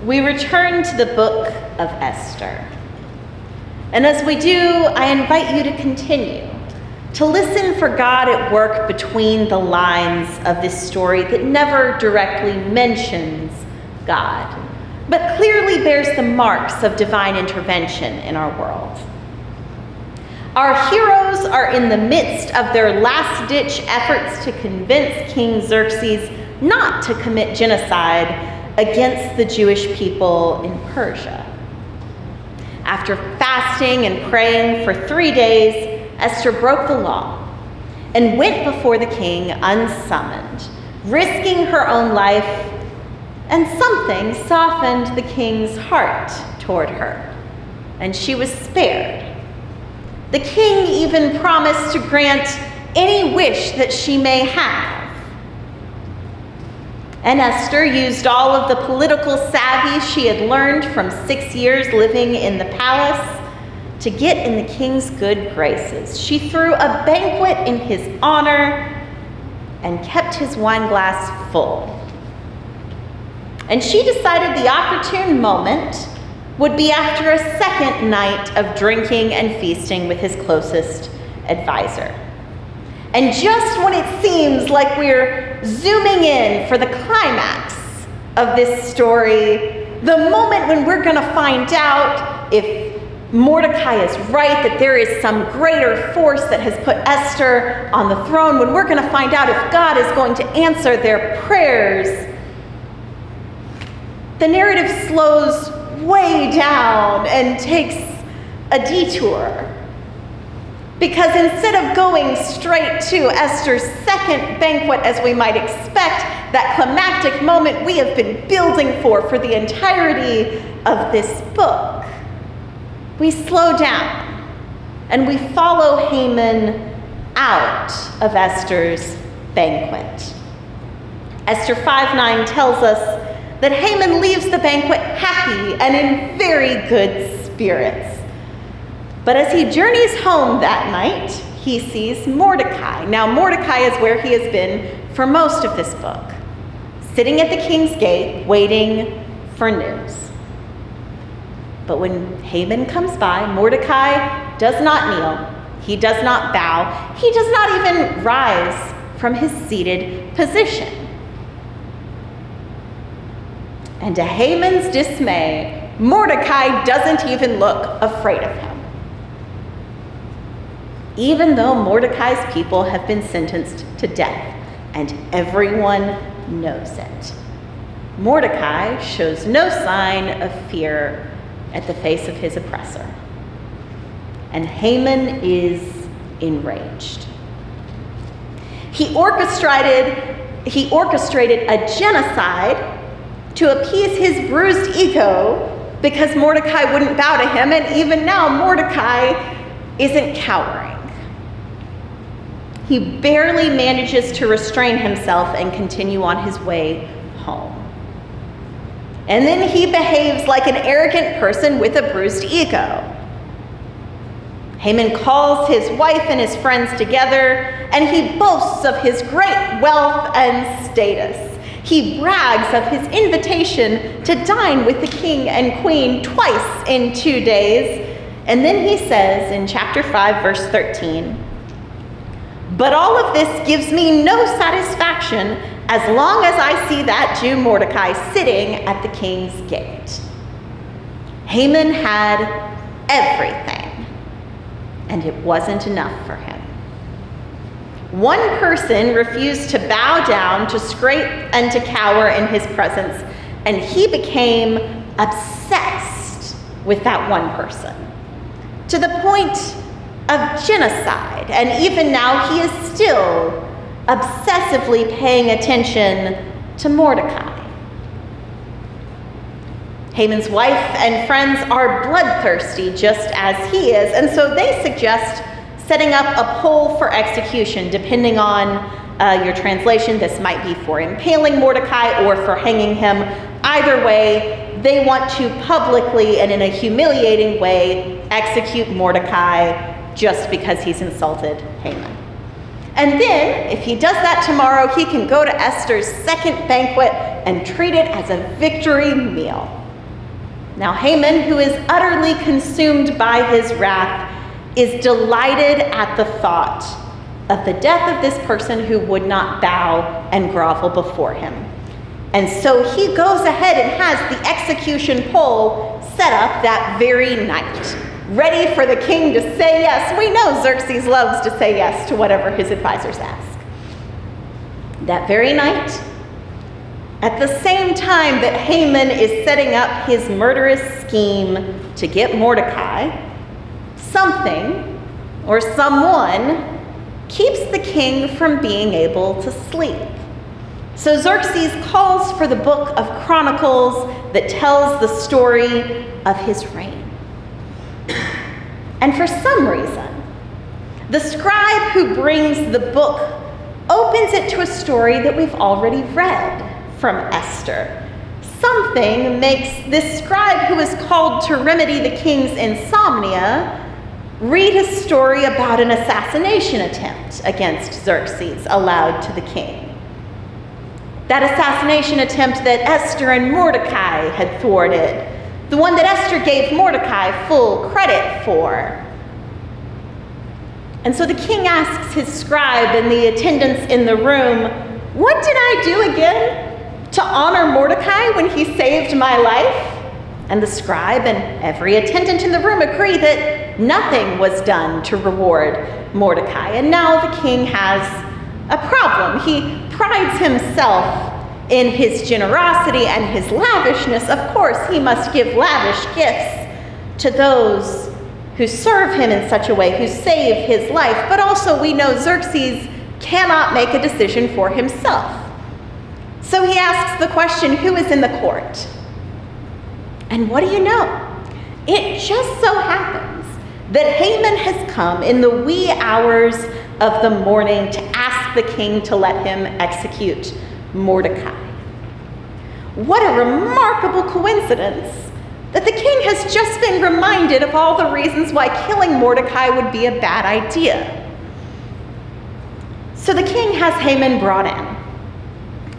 we return to the book of Esther. And as we do, I invite you to continue to listen for God at work between the lines of this story that never directly mentions God, but clearly bears the marks of divine intervention in our world. Our heroes are in the midst of their last-ditch efforts to convince King Xerxes not to commit genocide against the Jewish people in Persia. After fasting and praying for 3 days, Esther broke the law and went before the king unsummoned, risking her own life, and something softened the king's heart toward her, and she was spared. The king even promised to grant any wish that she may have. And Esther used all of the political savvy she had learned from 6 years living in the palace to get in the king's good graces. She threw a banquet in his honor and kept his wine glass full. And she decided the opportune moment would be after a second night of drinking and feasting with his closest advisor. And just when it seems like we're zooming in for the climax of this story, the moment when we're going to find out if Mordecai is right, that there is some greater force that has put Esther on the throne, when we're going to find out if God is going to answer their prayers, the narrative slows way down and takes a detour. Because instead of going straight to Esther's second banquet, as we might expect, that climactic moment we have been building for the entirety of this book, we slow down and we follow Haman out of Esther's banquet. Esther 5:9 tells us that Haman leaves the banquet happy and in very good spirits. But as he journeys home that night, he sees Mordecai. Now, Mordecai is where he has been for most of this book, sitting at the king's gate, waiting for news. But when Haman comes by, Mordecai does not kneel. He does not bow. He does not even rise from his seated position. And to Haman's dismay, Mordecai doesn't even look afraid of him. Even though Mordecai's people have been sentenced to death, and everyone knows it, Mordecai shows no sign of fear at the face of his oppressor. And Haman is enraged. He orchestrated a genocide to appease his bruised ego because Mordecai wouldn't bow to him, and even now Mordecai isn't cowering. He barely manages to restrain himself and continue on his way home. And then he behaves like an arrogant person with a bruised ego. Haman calls his wife and his friends together, and he boasts of his great wealth and status. He brags of his invitation to dine with the king and queen twice in 2 days. And then he says in chapter 5, verse 13, "But all of this gives me no satisfaction as long as I see that Jew Mordecai sitting at the king's gate." Haman had everything, and it wasn't enough for him. One person refused to bow down, to scrape, and to cower in his presence, and he became obsessed with that one person, to the point of genocide. And even now, he is still obsessively paying attention to Mordecai. Haman's wife and friends are bloodthirsty, just as he is, and so they suggest setting up a poll for execution. Depending on your translation, this might be for impaling Mordecai or for hanging him. Either way, they want to publicly and in a humiliating way execute Mordecai just because he's insulted Haman. And then, if he does that tomorrow, he can go to Esther's second banquet and treat it as a victory meal. Now Haman, who is utterly consumed by his wrath, is delighted at the thought of the death of this person who would not bow and grovel before him. And so he goes ahead and has the execution pole set up that very night, ready for the king to say yes. We know Xerxes loves to say yes to whatever his advisors ask. That very night, at the same time that Haman is setting up his murderous scheme to get Mordecai, something or someone keeps the king from being able to sleep. So Xerxes calls for the book of Chronicles that tells the story of his reign. And for some reason, the scribe who brings the book opens it to a story that we've already read from Esther. Something makes this scribe who is called to remedy the king's insomnia read a story about an assassination attempt against Xerxes aloud to the king. That assassination attempt that Esther and Mordecai had thwarted, the one that Esther gave Mordecai full credit for. And so the king asks his scribe and the attendants in the room, "What did I do again to honor Mordecai when he saved my life?" And the scribe and every attendant in the room agree that nothing was done to reward Mordecai. And now the king has a problem. He prides himself in his generosity and his lavishness. Of course, he must give lavish gifts to those who serve him in such a way, who save his life. But also we know Xerxes cannot make a decision for himself. So he asks the question, who is in the court? And what do you know? It just so happens that Haman has come in the wee hours of the morning to ask the king to let him execute Mordecai. What a remarkable coincidence that the king has just been reminded of all the reasons why killing Mordecai would be a bad idea. So the king has Haman brought in,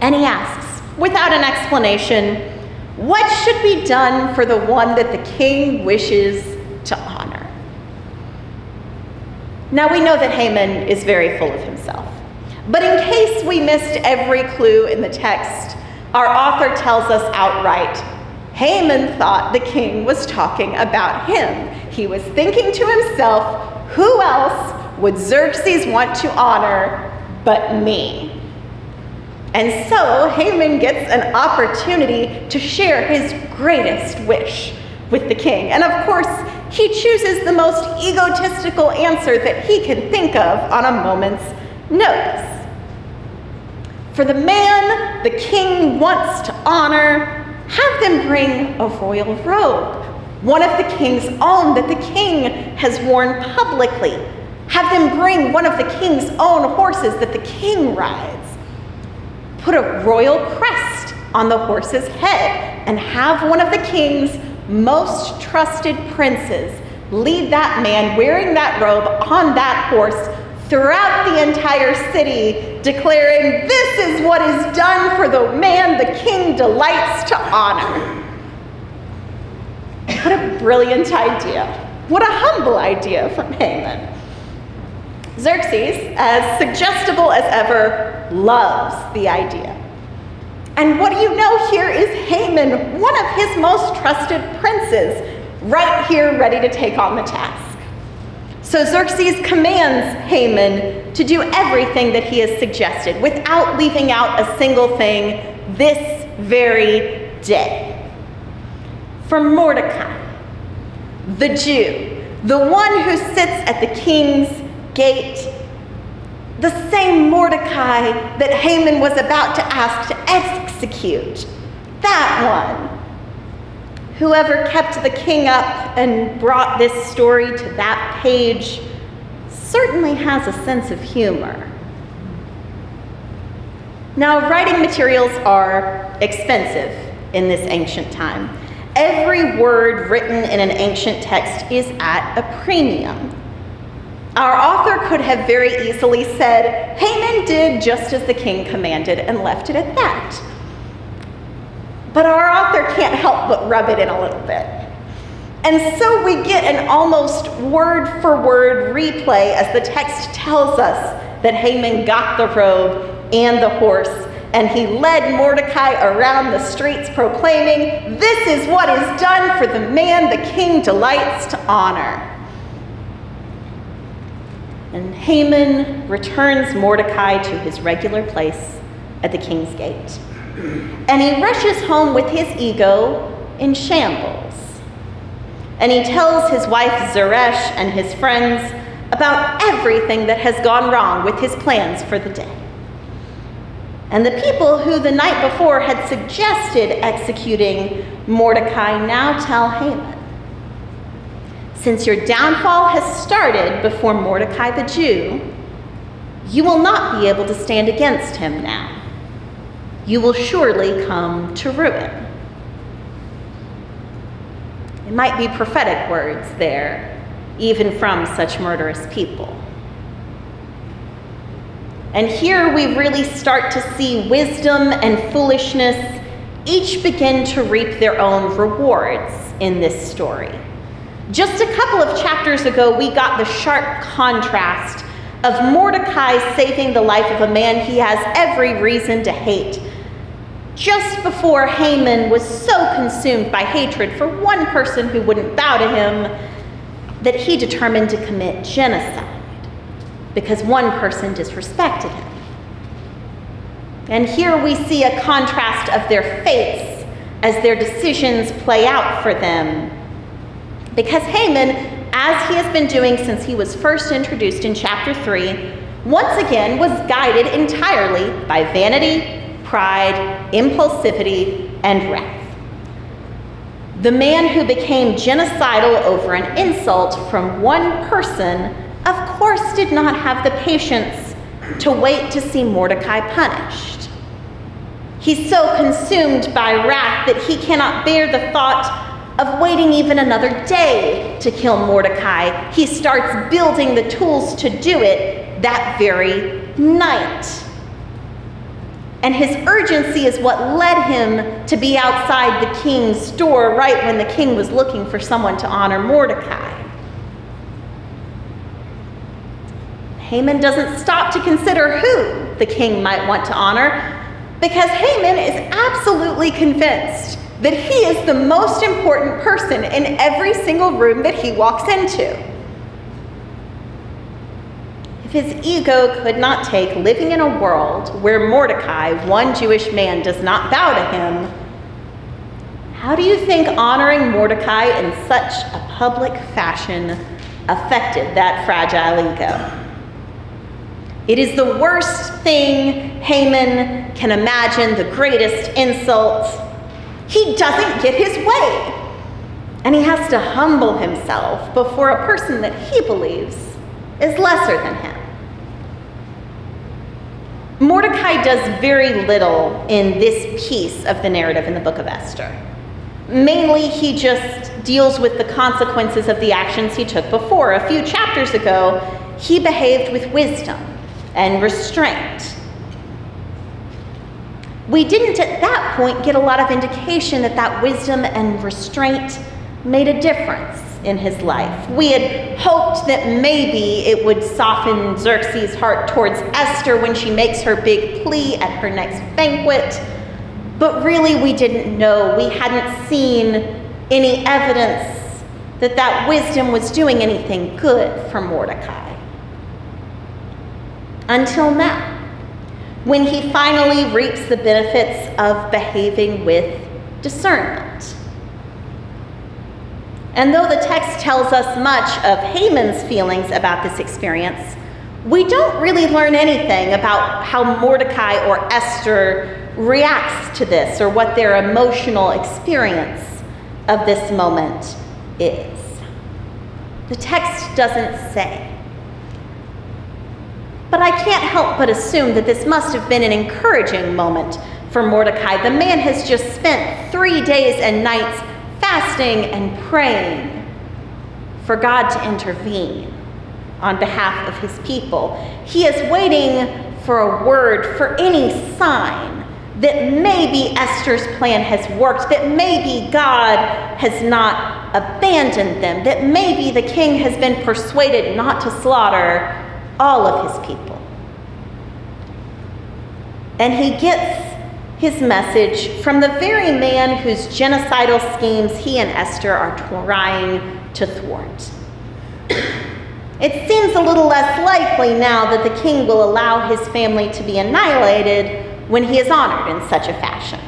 and he asks, without an explanation, what should be done for the one that the king wishes to honor? Now we know that Haman is very full of himself. But in case we missed every clue in the text, our author tells us outright, Haman thought the king was talking about him. He was thinking to himself, who else would Xerxes want to honor but me? And so Haman gets an opportunity to share his greatest wish with the king. And of course, he chooses the most egotistical answer that he can think of on a moment's notice. For the man the king wants to honor, have them bring a royal robe, one of the king's own that the king has worn publicly. Have them bring one of the king's own horses that the king rides. Put a royal crest on the horse's head and have one of the king's most trusted princes lead that man wearing that robe on that horse throughout the entire city, declaring, this is what is done for the man the king delights to honor. What a brilliant idea. What a humble idea from Haman. Xerxes, as suggestible as ever, loves the idea. And what do you know, here is Haman, one of his most trusted princes, right here ready to take on the task. So Xerxes commands Haman to do everything that he has suggested without leaving out a single thing this very day. For Mordecai, the Jew, the one who sits at the king's gate, the same Mordecai that Haman was about to ask to execute, that one. Whoever kept the king up and brought this story to that page certainly has a sense of humor. Now, writing materials are expensive in this ancient time. Every word written in an ancient text is at a premium. Our author could have very easily said, Haman did just as the king commanded and left it at that. but our author can't help but rub it in a little bit. And so we get an almost word-for-word replay as the text tells us that Haman got the robe and the horse, and he led Mordecai around the streets proclaiming, "This is what is done for the man the king delights to honor." And Haman returns Mordecai to his regular place at the king's gate. And he rushes home with his ego in shambles. And he tells his wife Zeresh and his friends about everything that has gone wrong with his plans for the day. And the people who the night before had suggested executing Mordecai now tell Haman, "Since your downfall has started before Mordecai the Jew, you will not be able to stand against him now. You will surely come to ruin." It might be prophetic words there, even from such murderous people. And here we really start to see wisdom and foolishness each begin to reap their own rewards in this story. Just a couple of chapters ago, we got the sharp contrast of Mordecai saving the life of a man he has every reason to hate, just before Haman was so consumed by hatred for one person who wouldn't bow to him that he determined to commit genocide because one person disrespected him. And here we see a contrast of their fates as their decisions play out for them. Because Haman, as he has been doing since he was first introduced in chapter 3, once again was guided entirely by vanity, pride, impulsivity, and wrath. The man who became genocidal over an insult from one person, of course, did not have the patience to wait to see Mordecai punished. He's so consumed by wrath that he cannot bear the thought of waiting even another day to kill Mordecai. He starts building the tools to do it that very night. And his urgency is what led him to be outside the king's door right when the king was looking for someone to honor Mordecai. Haman doesn't stop to consider who the king might want to honor, because Haman is absolutely convinced that he is the most important person in every single room that he walks into. If his ego could not take living in a world where Mordecai, one Jewish man, does not bow to him, how do you think honoring Mordecai in such a public fashion affected that fragile ego? It is the worst thing Haman can imagine, the greatest insult. He doesn't get his way, and he has to humble himself before a person that he believes is lesser than him. Mordecai does very little in this piece of the narrative in the book of Esther. Mainly, he just deals with the consequences of the actions he took before. A few chapters ago, he behaved with wisdom and restraint. We didn't at that point get a lot of indication that that wisdom and restraint made a difference in his life. We had hoped that maybe it would soften Xerxes' heart towards Esther when she makes her big plea at her next banquet, but really we didn't know. We hadn't seen any evidence that that wisdom was doing anything good for Mordecai. Until now, when he finally reaps the benefits of behaving with discernment. And though the text tells us much of Haman's feelings about this experience, we don't really learn anything about how Mordecai or Esther reacts to this or what their emotional experience of this moment is. The text doesn't say. But I can't help but assume that this must have been an encouraging moment for Mordecai. The man has just spent 3 days and nights fasting and praying for God to intervene on behalf of his people. He is waiting for a word, for any sign that maybe Esther's plan has worked, that maybe God has not abandoned them, that maybe the king has been persuaded not to slaughter all of his people. And he gets his message from the very man whose genocidal schemes he and Esther are trying to thwart. It seems a little less likely now that the king will allow his family to be annihilated when he is honored in such a fashion.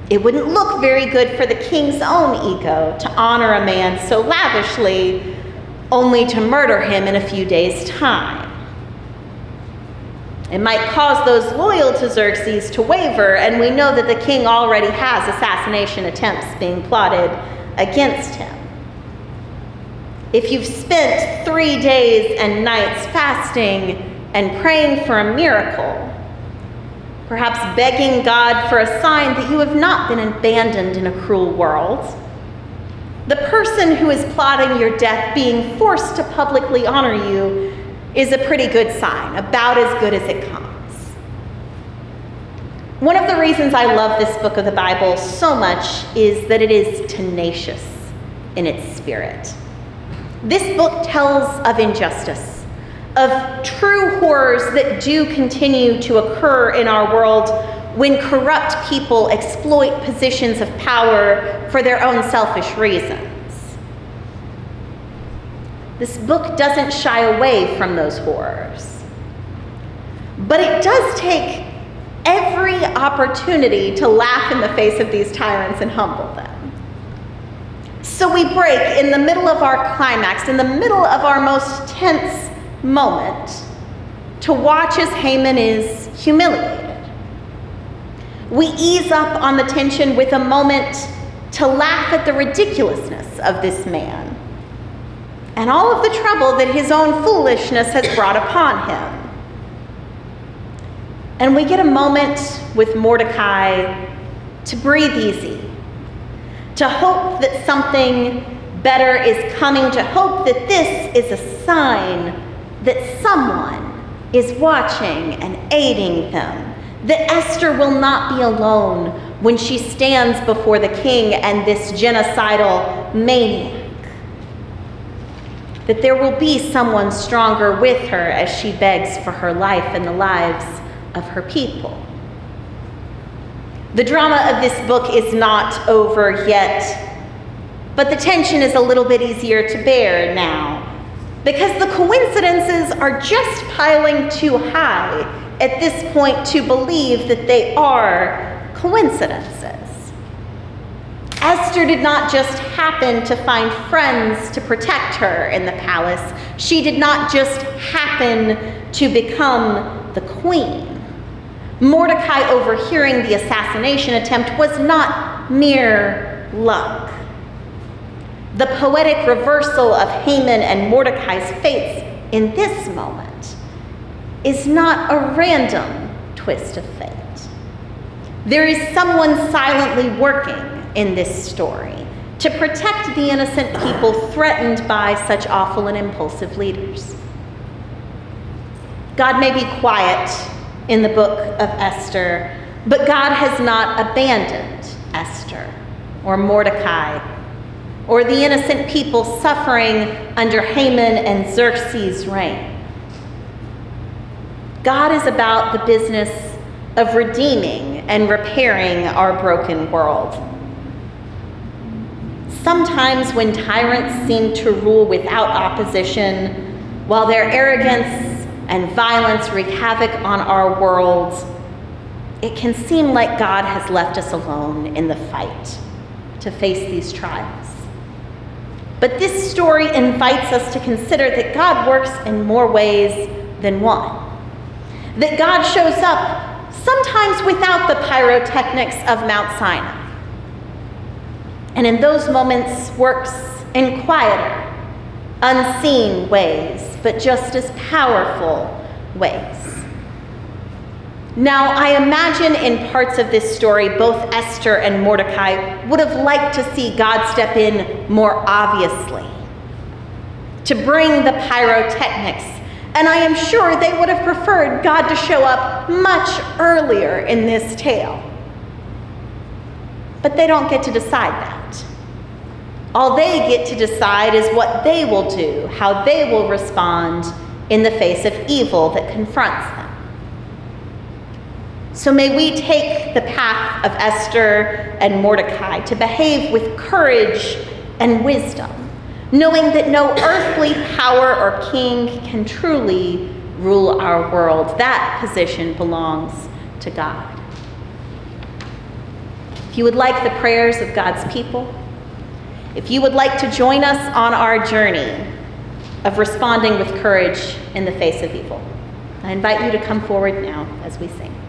It wouldn't look very good for the king's own ego to honor a man so lavishly, only to murder him in a few days' time. It might cause those loyal to Xerxes to waver, and we know that the king already has assassination attempts being plotted against him. If you've spent 3 days and nights fasting and praying for a miracle, perhaps begging God for a sign that you have not been abandoned in a cruel world, the person who is plotting your death being forced to publicly honor you is a pretty good sign, about as good as it comes. One of the reasons I love this book of the Bible so much is that it is tenacious in its spirit. This book tells of injustice, of true horrors that do continue to occur in our world when corrupt people exploit positions of power for their own selfish reasons. This book doesn't shy away from those horrors, but it does take every opportunity to laugh in the face of these tyrants and humble them. So we break in the middle of our climax, in the middle of our most tense moment, to watch as Haman is humiliated. We ease up on the tension with a moment to laugh at the ridiculousness of this man and all of the trouble that his own foolishness has brought upon him. And we get a moment with Mordecai to breathe easy, to hope that something better is coming, to hope that this is a sign that someone is watching and aiding them, that Esther will not be alone when she stands before the king and this genocidal maniac, that there will be someone stronger with her as she begs for her life and the lives of her people. The drama of this book is not over yet, but the tension is a little bit easier to bear now, because the coincidences are just piling too high at this point to believe that they are coincidences. Esther did not just happen to find friends to protect her in the palace. She did not just happen to become the queen. Mordecai overhearing the assassination attempt was not mere luck. The poetic reversal of Haman and Mordecai's fates in this moment is not a random twist of fate. There is someone silently working in this story to protect the innocent people threatened by such awful and impulsive leaders. God may be quiet in the book of Esther, but God has not abandoned Esther or Mordecai or the innocent people suffering under Haman and Xerxes' reign. God is about the business of redeeming and repairing our broken world. Sometimes when tyrants seem to rule without opposition, while their arrogance and violence wreak havoc on our world, it can seem like God has left us alone in the fight to face these trials. But this story invites us to consider that God works in more ways than one. That God shows up sometimes without the pyrotechnics of Mount Sinai, and in those moments works in quieter, unseen ways, but just as powerful ways. Now, I imagine in parts of this story, both Esther and Mordecai would have liked to see God step in more obviously, to bring the pyrotechnics And I am sure they would have preferred God to show up much earlier in this tale. But they don't get to decide that. All they get to decide is what they will do, how they will respond in the face of evil that confronts them. So may we take the path of Esther and Mordecai to behave with courage and wisdom, knowing that no earthly power or king can truly rule our world. That position belongs to God. If you would like the prayers of God's people, if you would like to join us on our journey of responding with courage in the face of evil, I invite you to come forward now as we sing.